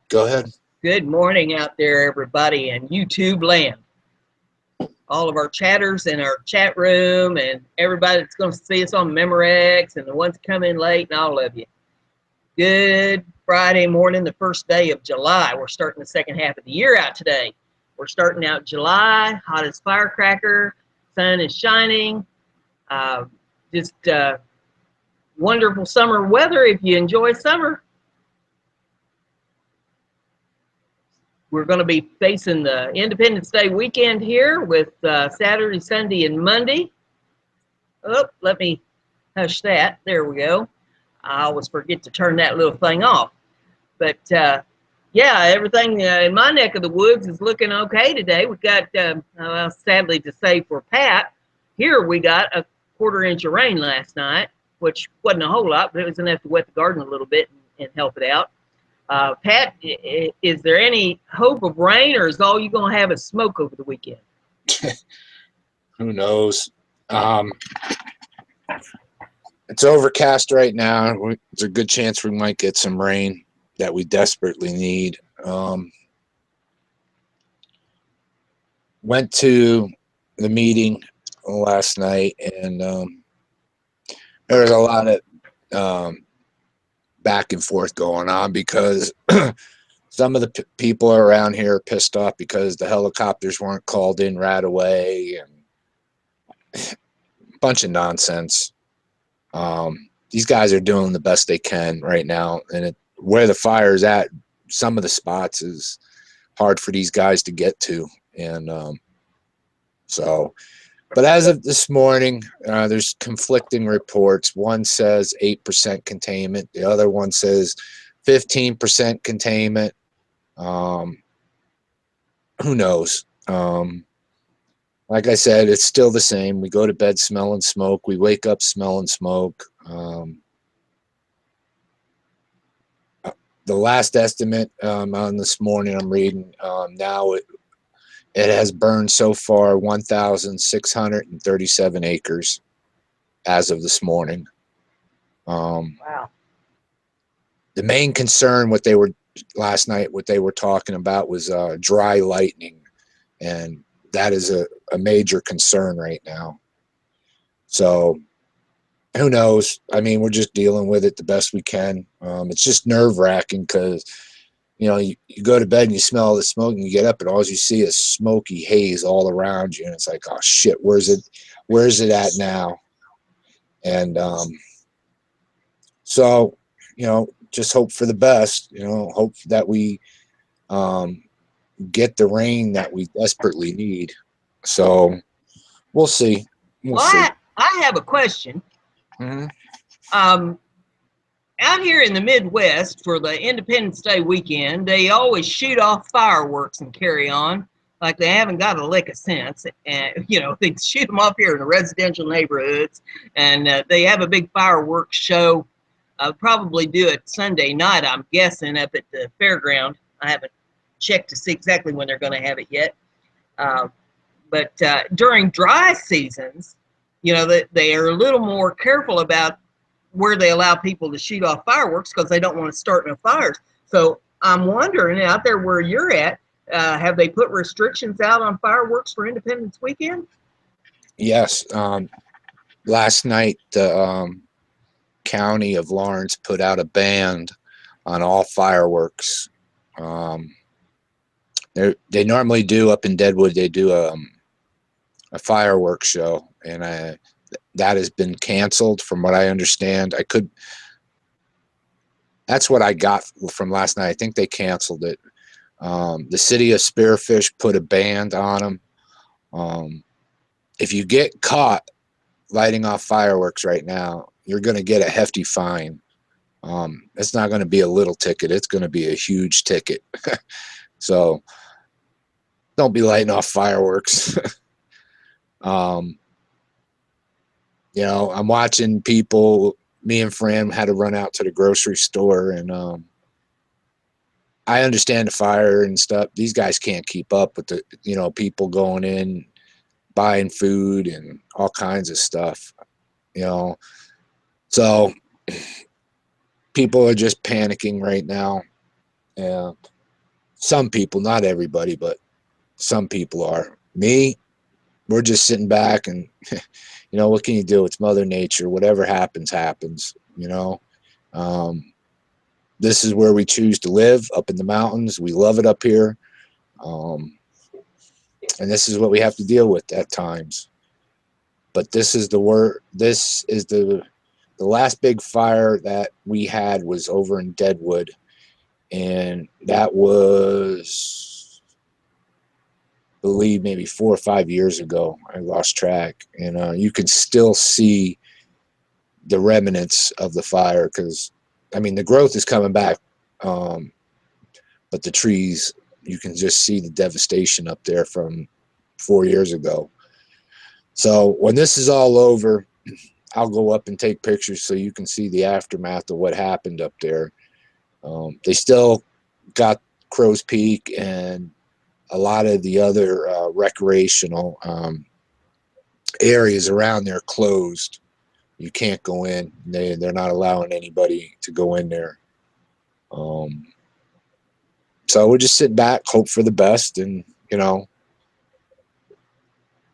Go ahead. Good morning out there, everybody in YouTube land. All of our chatters in our chat room and everybody that's going to see us on Memorex and the ones coming late and all of you. Good Friday morning, the first day of July. We're starting the second half of the year out today. We're starting out July, hot as firecracker, sun is shining. Just wonderful summer weather if you enjoy summer. We're going to be facing the Independence Day weekend here with Saturday, Sunday, and Monday. Oh, let me hush that. There we go. I always forget to turn that little thing off. But yeah, everything in my neck of the woods is looking okay today. We got, sadly to say for Pat, here we got a quarter-inch of rain last night, which wasn't a whole lot, but it was enough to wet the garden a little bit and help it out. Pat, is there any hope of rain, or is all you going to have is smoke over the weekend? Who knows? It's overcast right now. There's a good chance we might get some rain that we desperately need. Went to the meeting last night, and there was a lot of back and forth going on because some of the people around here are pissed off because the helicopters weren't called in right away, and a bunch of nonsense. These guys are doing the best they can right now, and where the fire is at, some of the spots is hard for these guys to get to, and but as of this morning, there's conflicting reports. One says 8% containment. The other one says 15% containment. Who knows? Like I said, it's still the same. We go to bed smelling smoke. We wake up smelling smoke. The last estimate on this morning I'm reading, now it has burned so far 1,637 acres as of this morning. Wow. The main concern, last night, what they were talking about was dry lightning, and that is a major concern right now. So who knows? I mean, we're just dealing with it the best we can. It's just nerve-wracking because you go to bed and you smell all the smoke, and you get up and all you see is smoky haze all around you, and it's like, oh shit, where's it at now? And so just hope for the best. Hope that we get the rain that we desperately need. So we'll see. I have a question. Mm-hmm. Out here in the Midwest for the Independence Day weekend, they always shoot off fireworks and carry on like they haven't got a lick of sense. And, they shoot them off here in the residential neighborhoods, and they have a big fireworks show. Probably do it Sunday night, I'm guessing, up at the fairground. I haven't checked to see exactly when they're going to have it yet. But during dry seasons, they are a little more careful about where they allow people to shoot off fireworks because they don't want to start no fires. So I'm wondering, out there where you're at, have they put restrictions out on fireworks for Independence Weekend? Yes. Last night, the county of Lawrence put out a ban on all fireworks. They normally do up in Deadwood. They do a fireworks show, and that has been canceled from what I understand. That's what I got from last night. I think they canceled it. The city of Spearfish put a ban on them. If you get caught lighting off fireworks right now, you're going to get a hefty fine. It's not going to be a little ticket. It's going to be a huge ticket. So don't be lighting off fireworks. I'm watching people. Me and Fran had to run out to the grocery store, and I understand the fire and stuff. These guys can't keep up with the people going in, buying food and all kinds of stuff. So people are just panicking right now. Yeah. Some people, not everybody, but some people are. Me, we're just sitting back and, what can you do? It's Mother Nature. Whatever happens, happens. Um, this is where we choose to live, up in the mountains. We love it up here. Um, and this is what we have to deal with at times. But this is the word. This is the last big fire that we had was over in Deadwood, and that was, I believe, maybe 4 or 5 years ago. I lost track, and you can still see the remnants of the fire because, I mean, the growth is coming back, um, but the trees, you can just see the devastation up there from 4 years ago. So when this is all over, I'll go up and take pictures so you can see the aftermath of what happened up there. They still got Crow's Peak and a lot of the other recreational areas around there closed. You can't go in. They're not allowing anybody to go in there. Um, so we'll just sit back, hope for the best, and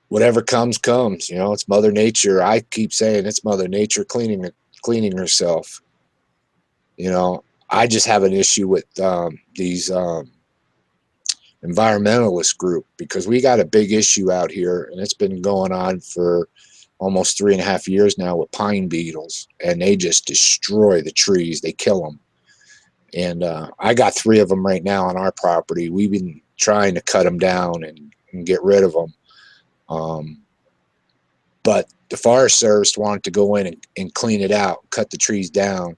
whatever comes, comes. It's Mother Nature. I keep saying it's Mother Nature cleaning herself. I just have an issue with these environmentalist group because we got a big issue out here, and it's been going on for almost 3.5 years now with pine beetles, and they just destroy the trees. They kill them. And I got 3 of them right now on our property. We've been trying to cut them down and get rid of them. But the Forest Service wanted to go in and clean it out, cut the trees down.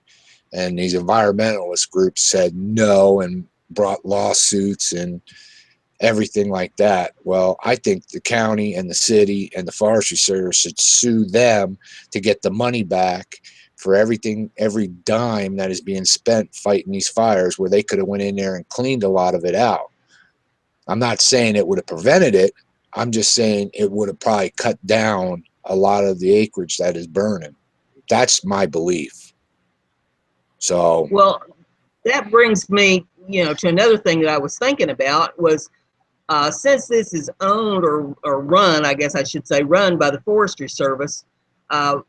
And these environmentalist groups said no and brought lawsuits and everything like that. Well, I think the county and the city and the Forestry Service should sue them to get the money back for everything, every dime that is being spent fighting these fires, where they could have went in there and cleaned a lot of it out. I'm not saying it would have prevented it. I'm just saying it would have probably cut down a lot of the acreage that is burning. That's my belief. So, Well, that brings me, to another thing that I was thinking about was since this is owned or run, I guess I should say, run by the Forestry Service, uh,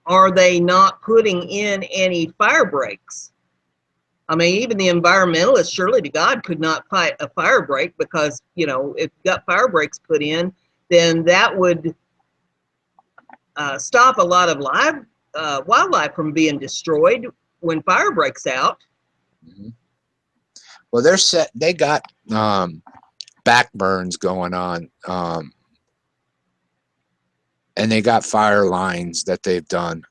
are they not putting in any fire breaks? I mean, even the environmentalists, surely to God, could not fight a fire break because, if you got fire breaks put in, then that would stop a lot of wildlife from being destroyed when fire breaks out. well, they're set. They got back burns going on, and they got fire lines that they've done,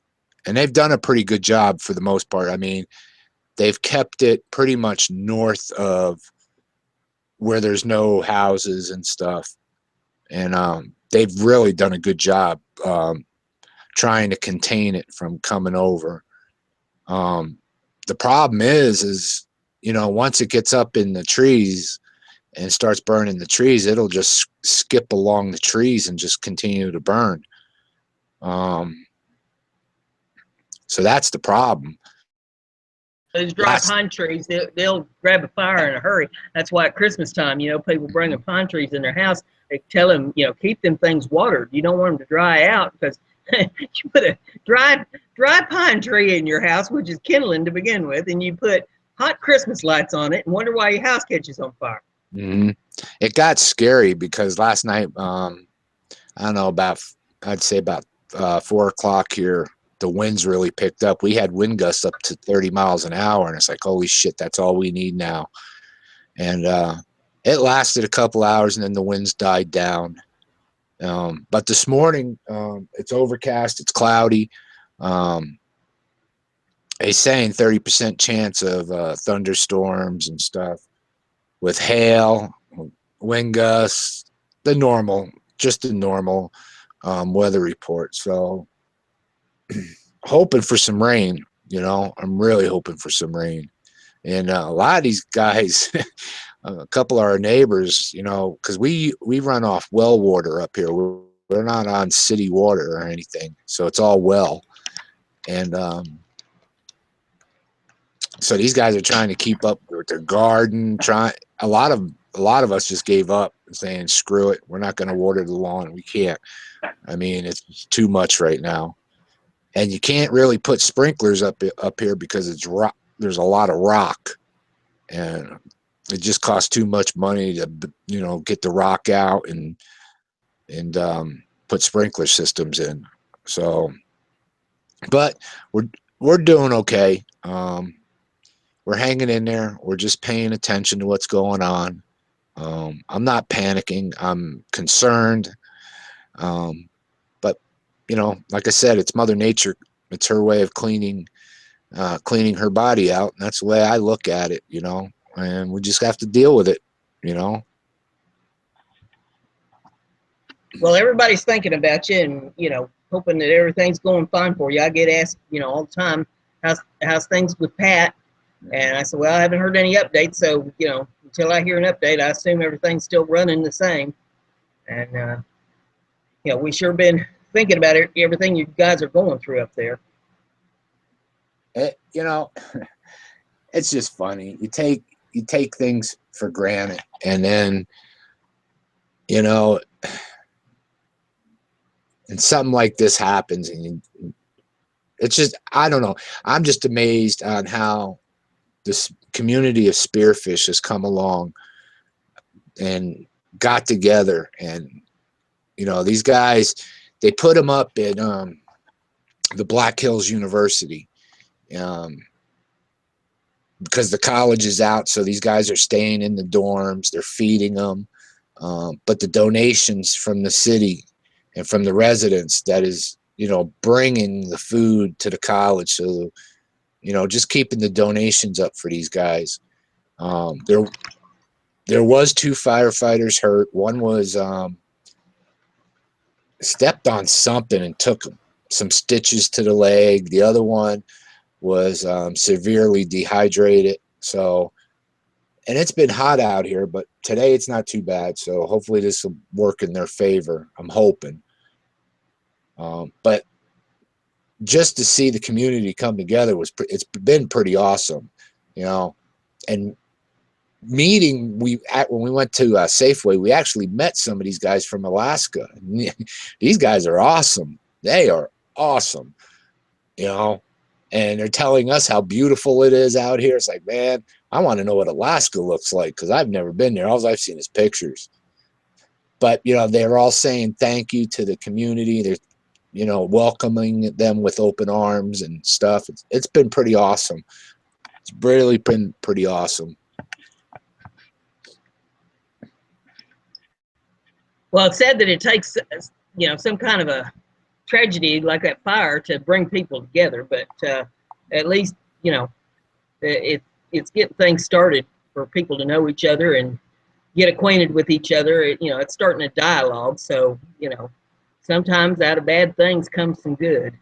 and they've done a pretty good job for the most part. I mean, they've kept it pretty much north of where there's no houses and stuff, and they've really done a good job trying to contain it from coming over. Um, the problem is once it gets up in the trees and starts burning the trees, it'll just skip along the trees and just continue to burn. So that's the problem. Those dry pine trees, they'll grab a fire in a hurry. That's why at Christmas time, people bringing pine trees in their house, they tell them, keep them things watered. You don't want them to dry out because you put a dry pine tree in your house, which is kindling to begin with, and you put hot Christmas lights on it and wonder why your house catches on fire. Mm-hmm. It got scary because last night, I don't know, I'd say about 4 o'clock here, the winds really picked up. We had wind gusts up to 30 miles an hour, and it's like, holy shit, that's all we need now. And it lasted a couple hours, and then the winds died down. But this morning, it's overcast, it's cloudy. They're saying 30% chance of thunderstorms and stuff with hail, wind gusts, just the normal weather report. So hoping for some rain, I'm really hoping for some rain. And a lot of these guys, a couple of our neighbors, because we run off well water up here. We're not on city water or anything, so it's all well. And so these guys are trying to keep up with their garden. A lot of us just gave up, saying, "Screw it, we're not going to water the lawn. We can't. I mean, it's too much right now." And you can't really put sprinklers up here because it's rock. There's a lot of rock, and it just costs too much money to get the rock out and put sprinkler systems in. So, but we're doing okay. We're hanging in there. We're just paying attention to what's going on. I'm not panicking. I'm concerned. But like I said, it's Mother Nature. It's her way of cleaning her body out, and that's the way I look at it. And we just have to deal with it. Well, everybody's thinking about you, and hoping that everything's going fine for you. I get asked, all the time, how's things with Pat? And I said, well, I haven't heard any updates, so until I hear an update, I assume everything's still running the same. And we sure been thinking about everything you guys are going through up there. It's just funny. You take things for granted, and then and something like this happens, and it's just, I don't know. I'm just amazed on how this community of spearfish has come along and got together. And these guys, they put them up at the Black Hills University, because the college is out, so these guys are staying in the dorms. They're feeding them, but the donations from the city and from the residents, that is bringing the food to the college. So just keeping the donations up for these guys. There was 2 firefighters hurt. One was stepped on something and took some stitches to the leg. The other one was severely dehydrated. So, and it's been hot out here, but today it's not too bad. So hopefully this will work in their favor. I'm hoping. But just to see the community come together it's been pretty awesome, and meeting, when we went to Safeway, we actually met some of these guys from Alaska. These guys are awesome. They are awesome, and they're telling us how beautiful it is out here. It's like, man, I want to know what Alaska looks like, because I've never been there. All I've seen is pictures. But they're all saying thank you to the community. They're welcoming them with open arms and stuff. It's been pretty awesome. It's really been pretty awesome. Well, it's said that it takes, some kind of a tragedy like that fire to bring people together, but at least, it's getting things started for people to know each other and get acquainted with each other. It's starting a dialogue. So, sometimes out of bad things comes some good.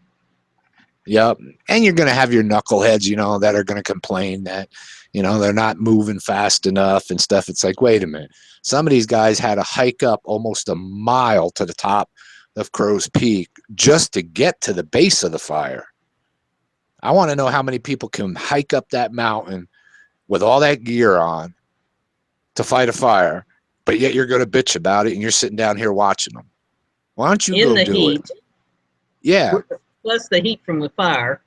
Yep. And you're going to have your knuckleheads, that are going to complain that, they're not moving fast enough and stuff. It's like, wait a minute. Some of these guys had to hike up almost a mile to the top of Crow's Peak just to get to the base of the fire. I want to know how many people can hike up that mountain with all that gear on to fight a fire, but yet you're going to bitch about it and you're sitting down here watching them. Why don't you go do it? Yeah. Plus the heat from the fire.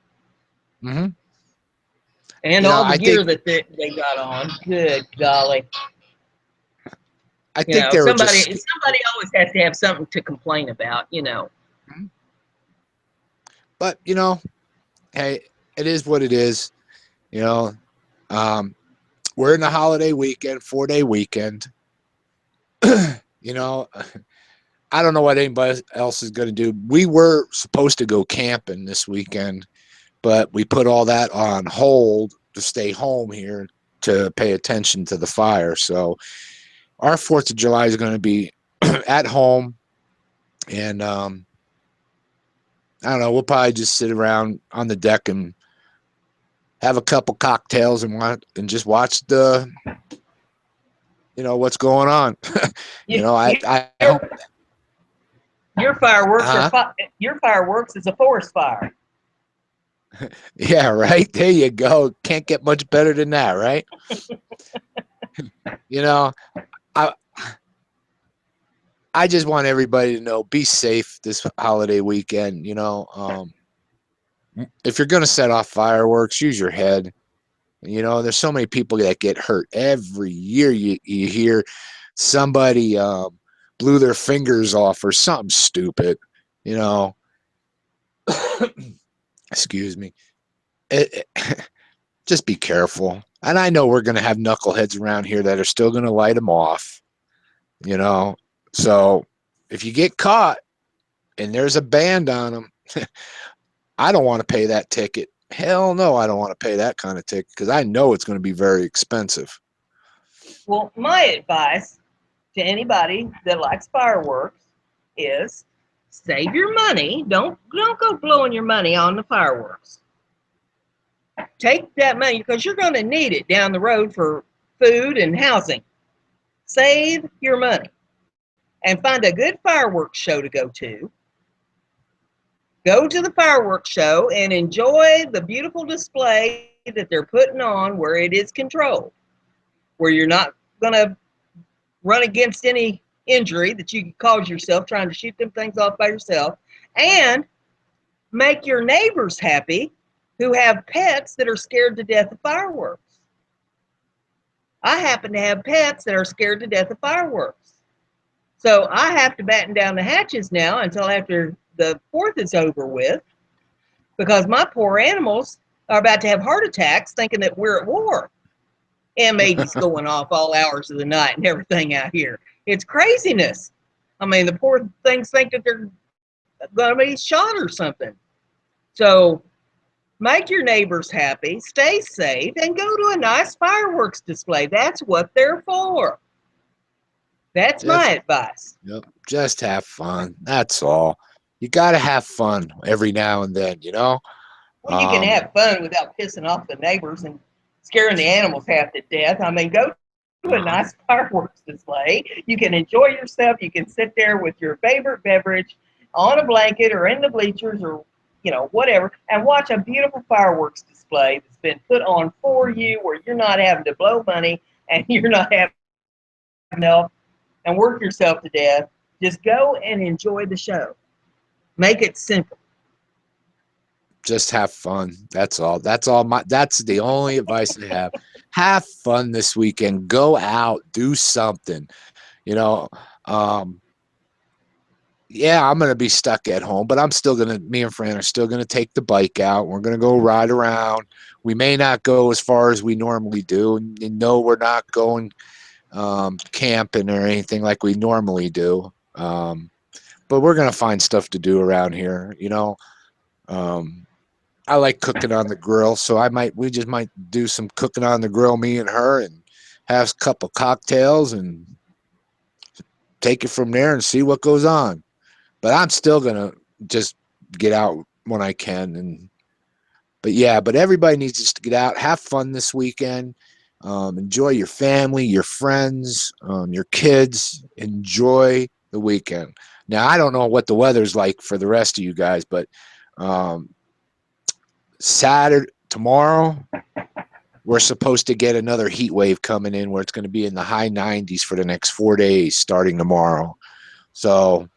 Mm-hmm. And all the gear that they got on. Good golly. I think they were somebody always has to have something to complain about, But hey, it is what it is. We're in the holiday weekend, 4-day weekend. I don't know what anybody else is going to do. We were supposed to go camping this weekend, but we put all that on hold to stay home here to pay attention to the fire. So our 4th of July is going to be at home, and I don't know, we'll probably just sit around on the deck and have a couple cocktails and just watch the what's going on. I hope your fireworks your fireworks is a forest fire. Yeah, right. There you go. Can't get much better than that, right? You know, I I just want everybody to know, be safe this holiday weekend. If you're gonna set off fireworks, use your head. There's so many people that get hurt every year. You hear somebody blew their fingers off or something stupid. You know, excuse me. Just be careful. And I know we're going to have knuckleheads around here that are still going to light them off. You know, so if you get caught and there's a band on them, I don't want to pay that ticket. Hell no, I don't want to pay that kind of ticket because I know it's going to be very expensive. Well, my advice to anybody that likes fireworks is save your money. Don't go blowing your money on the fireworks. Take that money because you're going to need it down the road for food and housing. Save your money and find a good fireworks show to go to. Go to the fireworks show and enjoy the beautiful display that they're putting on where it is controlled, where you're not going to run against any injury that you could cause yourself trying to shoot them things off by yourself, and make your neighbors happy who have pets that are scared to death of fireworks. I happen to have pets that are scared to death of fireworks. So I have to batten down the hatches now until after the 4th is over with, because my poor animals are about to have heart attacks thinking that we're at war. M80's going off all hours of the night and everything out here. It's craziness. I mean, the poor things think that they're going to be shot or something. So make your neighbors happy, stay safe, and go to a nice fireworks display. That's what they're for. That's my Just advice. Yep, just have fun. That's all. You got to have fun every now and then. Well, you can Um, have fun without pissing off the neighbors and scaring the animals half to death. I mean, go to a nice uh-huh. fireworks display. You can enjoy yourself. You can sit there with your favorite beverage on a blanket or in the bleachers or whatever, and watch a beautiful fireworks display that's been put on for you, where you're not having to blow money and you're not having to help and work yourself to death. Just go and enjoy the show. Make it simple. Just have fun. That's all. That's the only advice I have. Have fun this weekend. Go out, do something. You know, um, yeah, I'm gonna be stuck at home, but me and Fran are still gonna take the bike out. We're gonna go ride around. We may not go as far as we normally do, and no, we're not going camping or anything like we normally do. But we're gonna find stuff to do around here. Um, I like cooking on the grill, so we just might do some cooking on the grill, me and her, and have a couple cocktails and take it from there and see what goes on. But I'm still gonna just get out when I can, but everybody needs just to get out, have fun this weekend, enjoy your family, your friends, your kids, enjoy the weekend. Now I don't know what the weather's like for the rest of you guys, but um, Saturday tomorrow we're supposed to get another heat wave coming in where it's going to be in the high 90s for the next 4 days starting tomorrow. So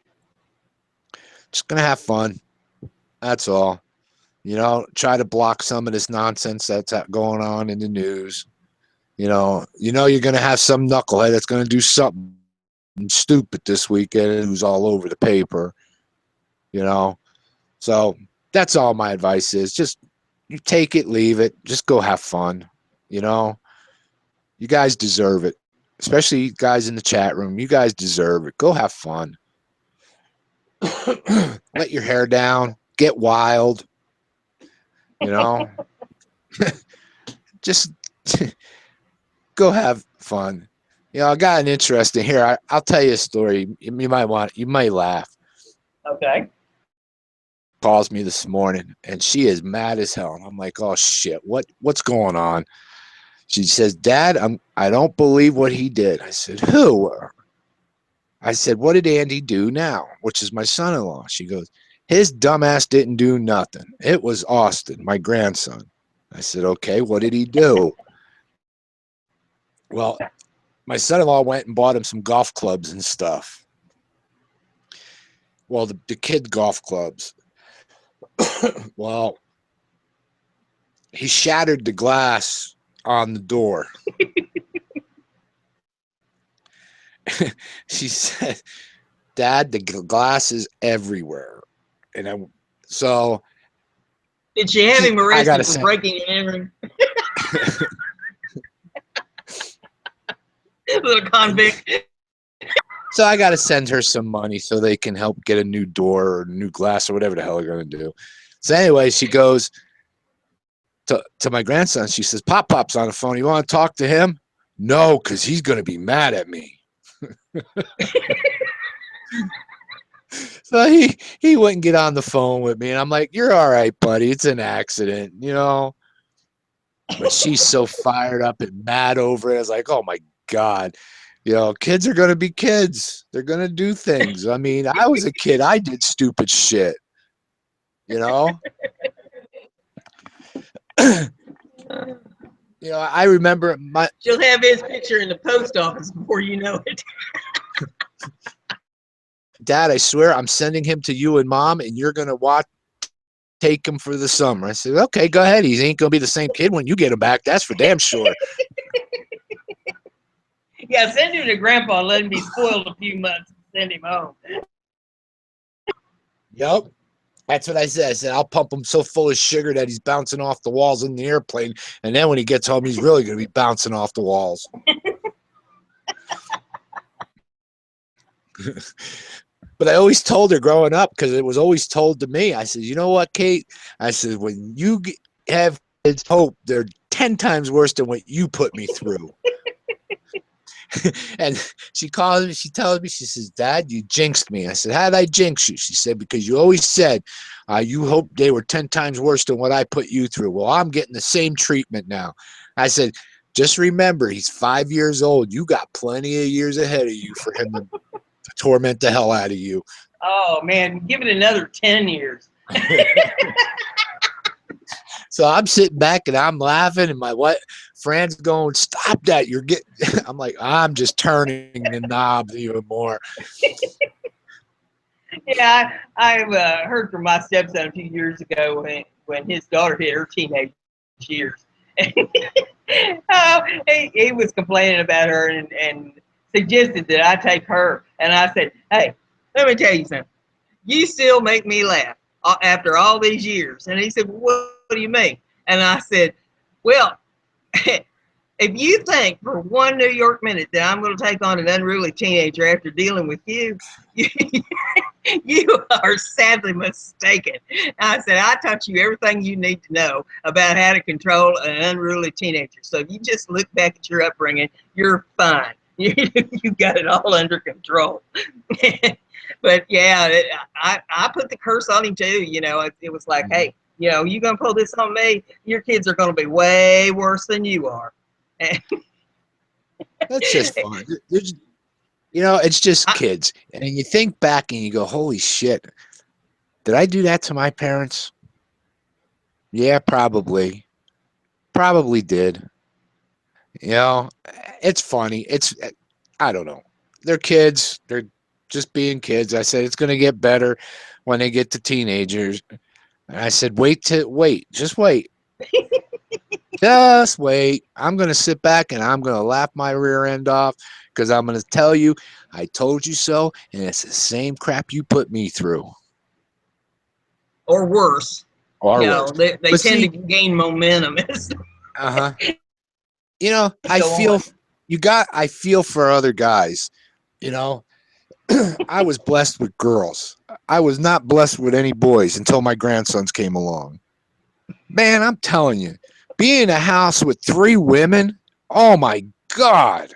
just gonna have fun. That's all. Try to block some of this nonsense that's going on in the news. You're gonna have some knucklehead that's gonna do something stupid this weekend who's all over the paper. You know, so that's all my advice is. Just you take it, leave it, just go have fun. You know, you guys deserve it, especially you guys in the chat room. You guys deserve it. Go have fun. Let your hair down, get wild. You know, just go have fun. I got an interesting here. I'll tell you a story. You might laugh. Okay. Calls me this morning and she is mad as hell. And I'm like, oh shit, what's going on? She says, Dad, I don't believe what he did. I said, who? I said, what did Andy do now? Which is my son-in-law. She goes, his dumbass didn't do nothing. It was Austin, my grandson. I said, okay, what did he do? Well, my son-in-law went and bought him some golf clubs and stuff. Well, the kid golf clubs. Well, he shattered the glass on the door. She said, "Dad, the glass is everywhere." And so Did she have him I arrested gotta for send. breaking and entering? Little convict. So I gotta send her some money so they can help get a new door or new glass or whatever the hell they're gonna do. So anyway, she goes to my grandson. She says, "Pop Pop's on the phone. You want to talk to him?" No, because he's gonna be mad at me. So he wouldn't get on the phone with me, and I'm like, "You're all right, buddy. It's an accident, you know." But she's so fired up and mad over it. I was like, "Oh my god." You know, kids are gonna be kids. They're gonna do things. I mean, I was a kid. I did stupid shit. You know. I remember my She'll have his picture in the post office before you know it. dad. I swear, I'm sending him to you and mom, and you're gonna take him for the summer. I said, "Okay, go ahead. He ain't gonna be the same kid when you get him back. That's for damn sure." Yeah, send him to grandpa and let him be spoiled a few months and send him home. Yep. That's what I said. I said, "I'll pump him so full of sugar that he's bouncing off the walls in the airplane. And then when he gets home, he's really going to be bouncing off the walls." But I always told her growing up, because it was always told to me, I said, "You know what, Kate?" I said, "When you have kids, hope they're 10 times worse than what you put me through." And she calls me, she tells me, she says, "Dad, you jinxed me." I said, "How did I jinx you?" She said, "Because you always said you hope they were 10 times worse than what I put you through. Well, I'm getting the same treatment now." I said, "Just remember, he's 5 years old. You got plenty of years ahead of you for him to torment the hell out of you." Oh man, give it another 10 years. So I'm sitting back and I'm laughing, and my Fran's going, "Stop that. You're getting," I'm like, "I'm just turning the knob even more." Yeah, I heard from my stepson a few years ago when his daughter hit her teenage years. Oh, he was complaining about her and suggested that I take her. And I said, "Hey, let me tell you something. You still make me laugh after all these years." And he said, "What do you mean?" And I said, "Well, if you think for one New York minute that I'm going to take on an unruly teenager after dealing with you, you are sadly mistaken." I said, "I taught you everything you need to know about how to control an unruly teenager. So if you just look back at your upbringing, you're fine. You got it all under control." But yeah, I put the curse on him too. It was like, "Hey, you going to pull this on me? Your kids are going to be way worse than you are." That's just fun. It's just kids. And you think back and you go, "Holy shit, did I do that to my parents?" Yeah, probably. Probably did. You know, it's funny. I don't know. They're kids. They're just being kids. I said it's going to get better when they get to teenagers. And I said, wait, just wait. Just wait. I'm going to sit back and I'm going to laugh my rear end off, because I'm going to tell you, I told you so. And it's the same crap you put me through. Or worse. Or worse. They But tend to see, gain momentum as uh-huh. they I go feel on. I feel for other guys. You know, I was blessed with girls. I was not blessed with any boys until my grandsons came along. Man, I'm telling you, being in a house with 3 women, oh my God.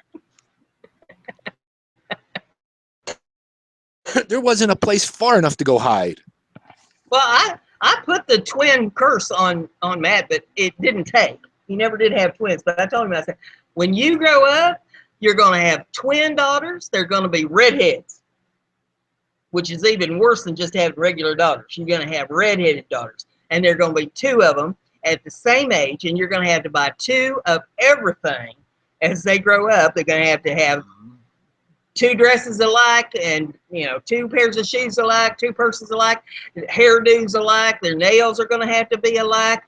There wasn't a place far enough to go hide. Well, I put the twin curse on Matt, but it didn't take. He never did have twins. But I told him, I said, when you grow up, you're going to have twin daughters. They're going to be redheads, which is even worse than just having regular daughters. You're going to have redheaded daughters, and there are going to be 2 of them at the same age, and you're going to have to buy 2 of everything as they grow up, they're going to have two dresses alike, and two pairs of shoes alike, two purses alike, hairdos alike. Their nails are going to have to be alike.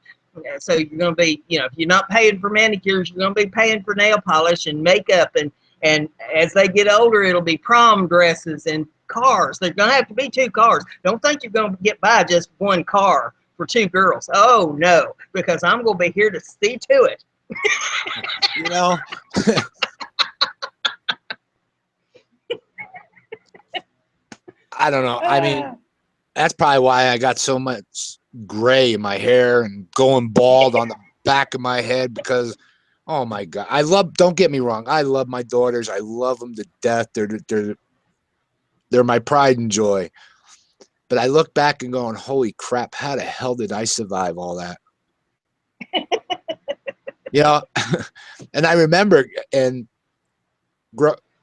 So you're going to be, if you're not paying for manicures, you're going to be paying for nail polish and makeup. And as they get older, it'll be prom dresses and cars. There's going to have to be two cars. Don't think you're going to get by just one car for two girls. Oh, no, because I'm going to be here to see to it. You know, I don't know. I mean, that's probably why I got so much gray in my hair and going bald on the back of my head, because, oh my God, don't get me wrong, I love my daughters. I love them to death. They're my pride and joy. But I look back and going, holy crap, how the hell did I survive all that? And I remember,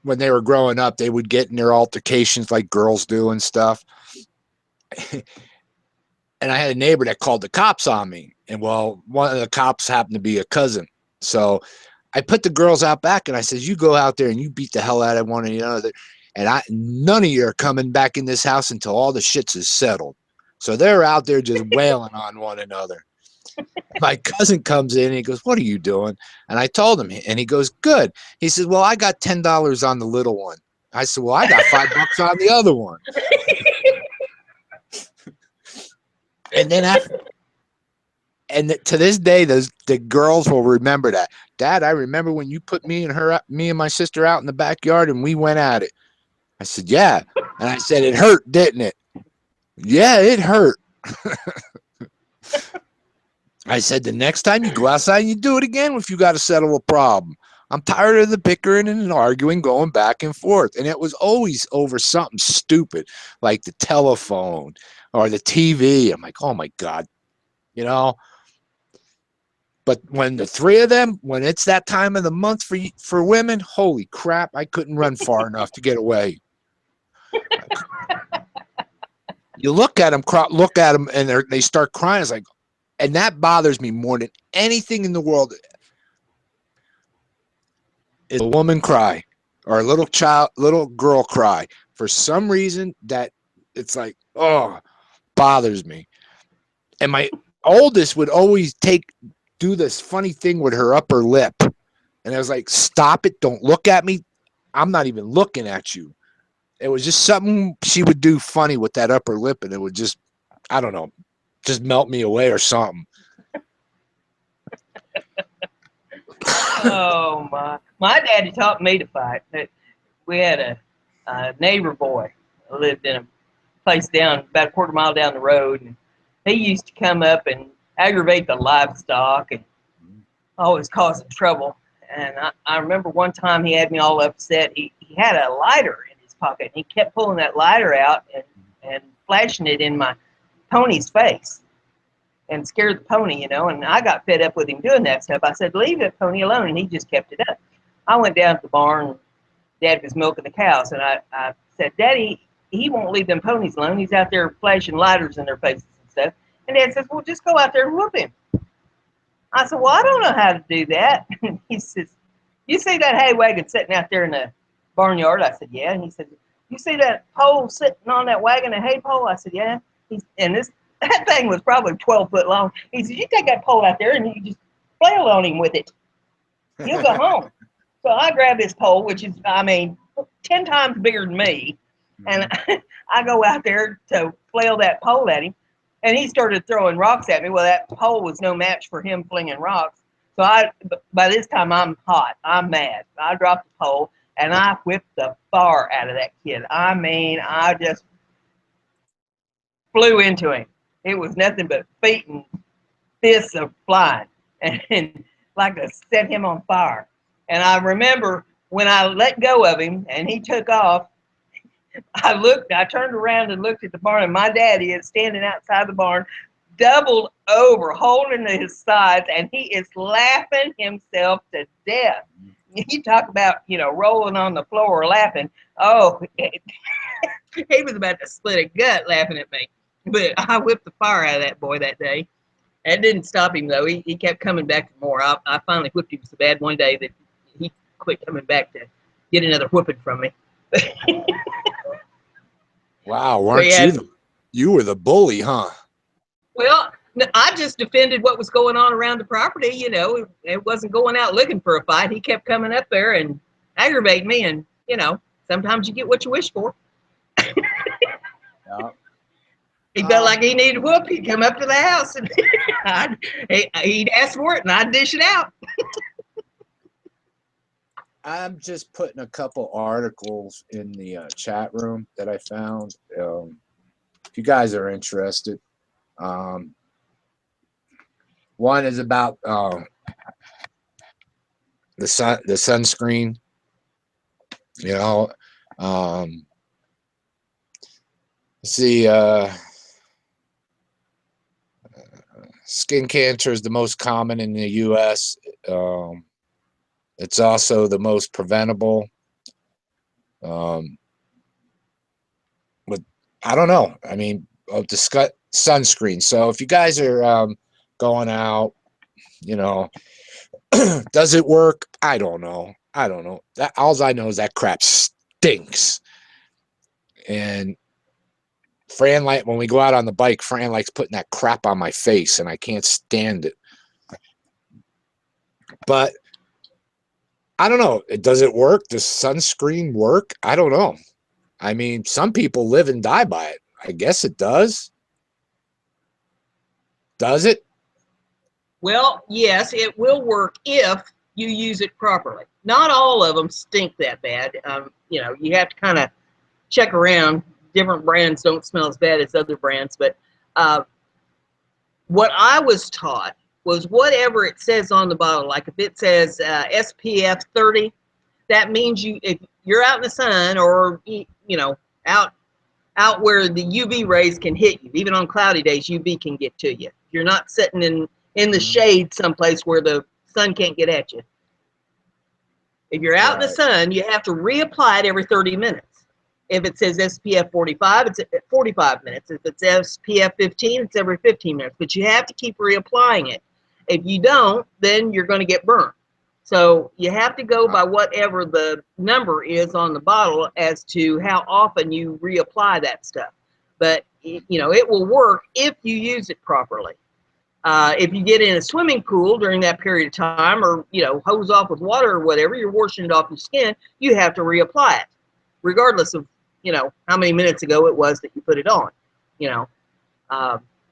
when they were growing up, they would get in their altercations like girls do and stuff. And I had a neighbor that called the cops on me. And well, one of the cops happened to be a cousin. So I put the girls out back and I said, you go out there and you beat the hell out of one another. And none of you are coming back in this house until all the shits is settled. So they're out there just wailing on one another. My cousin comes in and he goes, what are you doing? And I told him, and he goes, good. He said, well, I got $10 on the little one. I said, well, I got $5 on the other one. And then to this day, the girls will remember that. Dad, I remember when you put me and my sister out in the backyard and we went at it. I said, yeah. And I said, it hurt, didn't it? Yeah, it hurt. I said, the next time you go outside and you do it again if you got to settle a problem. I'm tired of the bickering and arguing going back and forth. And it was always over something stupid like the telephone or the TV. I'm like, oh, my God, But when the three of them, when it's that time of the month for women, holy crap, I couldn't run far enough to get away. You look at them, and they start crying. It's like, and that bothers me more than anything in the world. Is a woman cry or a little girl cry for some reason that it's like, oh, bothers me. And my oldest would always do this funny thing with her upper lip. And I was like, stop it. Don't look at me. I'm not even looking at you. It was just something she would do funny with that upper lip. And it would just, I don't know, just melt me away or something. Oh, my daddy taught me to fight. We had a neighbor boy who lived in a place down about a quarter mile down the road. And he used to come up and aggravate the livestock and always causing trouble. And I remember one time he had me all upset. He had a lighter in his pocket. And he kept pulling that lighter out and flashing it in my pony's face and scared the pony, and I got fed up with him doing that stuff. I said, leave that pony alone, and he just kept it up. I went down to the barn. Dad was milking the cows, and I said, Daddy, he won't leave them ponies alone. He's out there flashing lighters in their faces and stuff. And Dad says, well, just go out there and whoop him. I said, well, I don't know how to do that. And he says, you see that hay wagon sitting out there in the barnyard? I said, yeah. And he said, you see that pole sitting on that wagon, a hay pole? I said, yeah. That thing was probably 12 foot long. He said, you take that pole out there and you just flail on him with it. You'll go home. So I grabbed this pole, which is, 10 times bigger than me. And I go out there to flail that pole at him. And he started throwing rocks at me. Well, that pole was no match for him flinging rocks. So by this time, I'm hot. I'm mad. I dropped the pole and I whipped the far out of that kid. I just flew into him. It was nothing but feet and fists of flying, and like to set him on fire. And I remember when I let go of him and he took off, I turned around and looked at the barn, and my daddy is standing outside the barn, doubled over, holding to his sides, and he is laughing himself to death. You talk about, rolling on the floor laughing. Oh, he was about to split a gut laughing at me. But I whipped the fire out of that boy that day. That didn't stop him, though. He kept coming back for more. I finally whipped him so bad one day that he quit coming back to get another whooping from me. Wow, But weren't yeah, you were the bully, huh? well, I just defended what was going on around the property. It wasn't going out looking for a fight. He kept coming up there and aggravating me, and sometimes you get what you wish for. Yeah. He felt like he needed whoop. He'd come up to the house and he'd ask for it, and I'd dish it out. I'm just putting a couple articles in the chat room that I found. If you guys are interested, one is about the sunscreen. See, skin cancer is the most common in the U.S. It's also the most preventable. With I don't know. I mean, I'll discuss sunscreen. So if you guys are going out, does it work? I don't know. That all I know is that crap stinks. And Fran, like when we go out on the bike, Fran likes putting that crap on my face, and I can't stand it. But I don't know. Does it work? Does sunscreen work? I don't know. I mean, some people live and die by it. I guess it does. Does it? Well, yes, it will work if you use it properly. Not all of them stink that bad. You have to kind of check around. Different brands don't smell as bad as other brands, but what I was taught was whatever it says on the bottle. Like if it says SPF 30, that means if you're out in the sun or out where the UV rays can hit you. Even on cloudy days, UV can get to you. You're not sitting in the shade someplace where the sun can't get at you. If you're out in the sun, you have to reapply it every 30 minutes. If it says SPF 45, it's 45 minutes. If it's SPF 15, it's every 15 minutes. But you have to keep reapplying it. If you don't, then you're going to get burnt. So you have to go by whatever the number is on the bottle as to how often you reapply that stuff. But, it will work if you use it properly. If you get in a swimming pool during that period of time or, hose off with water or whatever, you're washing it off your skin, you have to reapply it, regardless of, how many minutes ago it was that you put it on,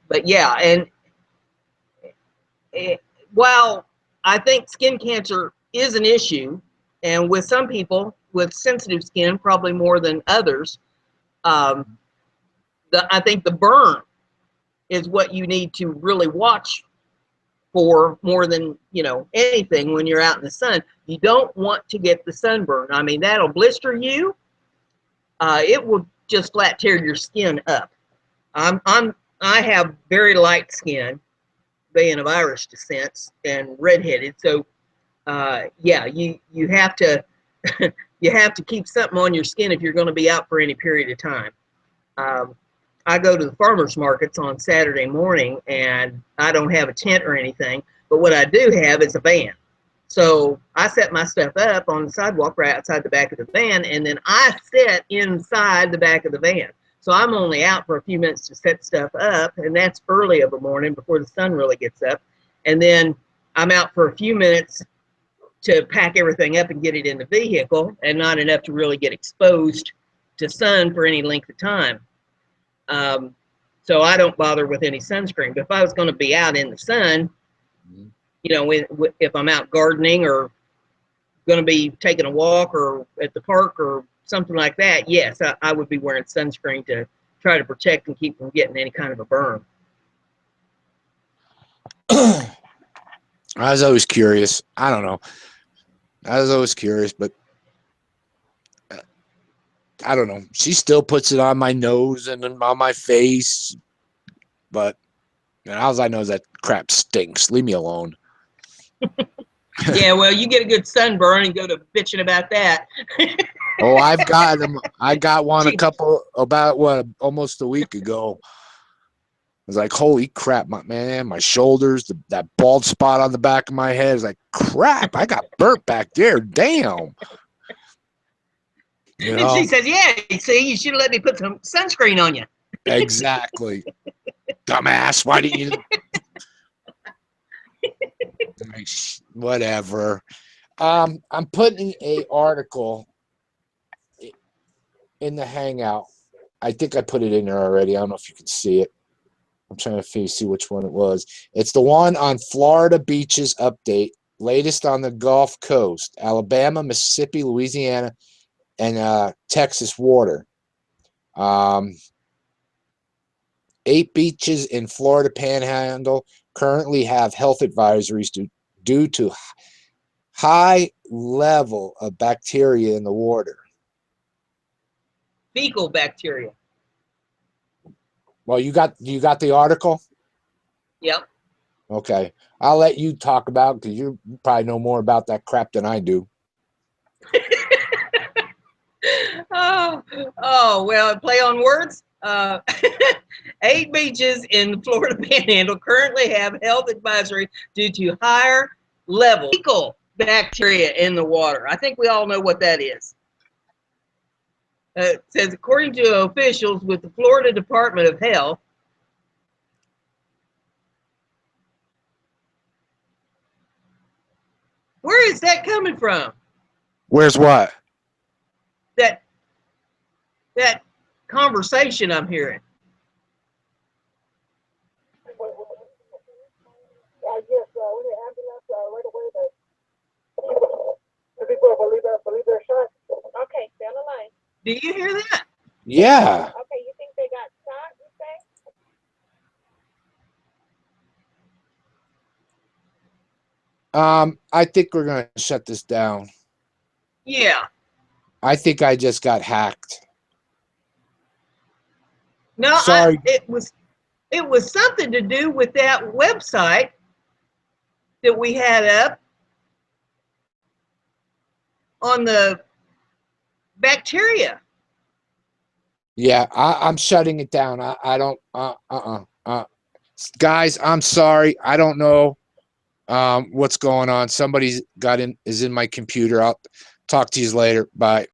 But yeah, and while I think skin cancer is an issue, and with some people with sensitive skin, probably more than others, I think the burn is what you need to really watch for more than anything when you're out in the sun. You don't want to get the sunburn. I mean, that'll blister you. It will just flat tear your skin up. I have very light skin, being of Irish descent and redheaded. So yeah, you have to you have to keep something on your skin if you're going to be out for any period of time. I go to the farmers markets on Saturday morning, and I don't have a tent or anything, but what I do have is a van. So I set my stuff up on the sidewalk right outside the back of the van, and then I sit inside the back of the van. So I'm only out for a few minutes to set stuff up, and that's early of the morning before the sun really gets up. And then I'm out for a few minutes to pack everything up and get it in the vehicle, and not enough to really get exposed to sun for any length of time. So I don't bother with any sunscreen. But if I was going to be out in the sun, if I'm out gardening or going to be taking a walk or at the park or something like that, yes, I would be wearing sunscreen to try to protect and keep from getting any kind of a burn. I was always curious. I don't know. I was always curious, but I don't know. She still puts it on my nose and on my face, but all I know is that crap stinks. Leave me alone. Yeah, well, you get a good sunburn and go to bitching about that. Oh, I've got them. I got one about almost a week ago. was like, holy crap, my shoulders, that bald spot on the back of my head is like, crap, I got burnt back there. Damn. You And she know? says, yeah, see, you should have let me put some sunscreen on you. Exactly. Dumbass. Why didn't you? Whatever. I'm putting a article in the Hangout. I think I put it in there already. I don't know if you can see it. I'm trying to see which one it was. It's the one on Florida beaches update, latest on the Gulf Coast, Alabama, Mississippi, Louisiana, and Texas water. 8 beaches in Florida Panhandle currently have health advisories due to high level of bacteria in the water. Fecal bacteria. Well, you got the article? Yep. Okay. I'll let you talk about it because you probably know more about that crap than I do. Oh, well, play on words. 8 beaches in the Florida Panhandle currently have health advisory due to higher level fecal bacteria in the water. I think we all know what that is. It says, according to officials with the Florida Department of Health, where is that coming from? Where's what? That conversation I'm hearing. Yes, we need ambulance right away. The people believe they're shot. Okay, stay on the line. Do you hear that? Yeah. Okay, you think they got shot, you say? I think we're gonna shut this down. Yeah. I think I just got hacked. No, Sorry. it was something to do with that website that we had up on the bacteria. Yeah, I'm shutting it down. I don't. Guys, I'm sorry. I don't know what's going on. Somebody's is in my computer. I'll talk to you later. Bye.